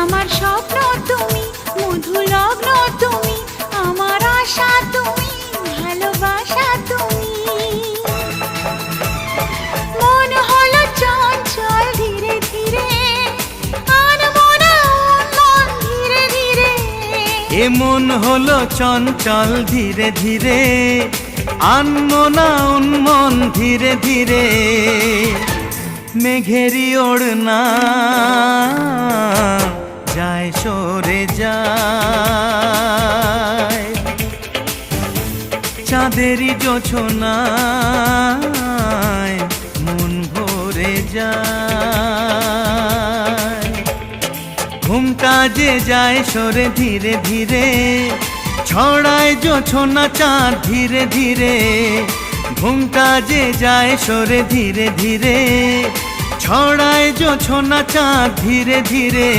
আমার স্বপ্ন তুমি, মধু লগ্ন তুমি, আমার আশা তুমি, ভালোবাসা তুমি। মন হলো চঞ্চল ধীরে ধীরে, আনমনা মন ধীরে ধীরে। এ মন হলো চঞ্চল ধীরে ধীরে, আনমনা উন্মন ধীরে ধীরে। মেঘেরি ওড়না যায় সরে যায়, চাঁদেরই জোছনায় মন ভরে যায়। ঘুমটা যে যায় সরে ধীরে ধীরে, ছড়ায় জোছনা চাঁদ ধীরে ধীরে। ঘুমটা যে যায় সরে ধীরে ধীরে, ছড়ায় জোছনা চাঁদ ধীরে ধীরে।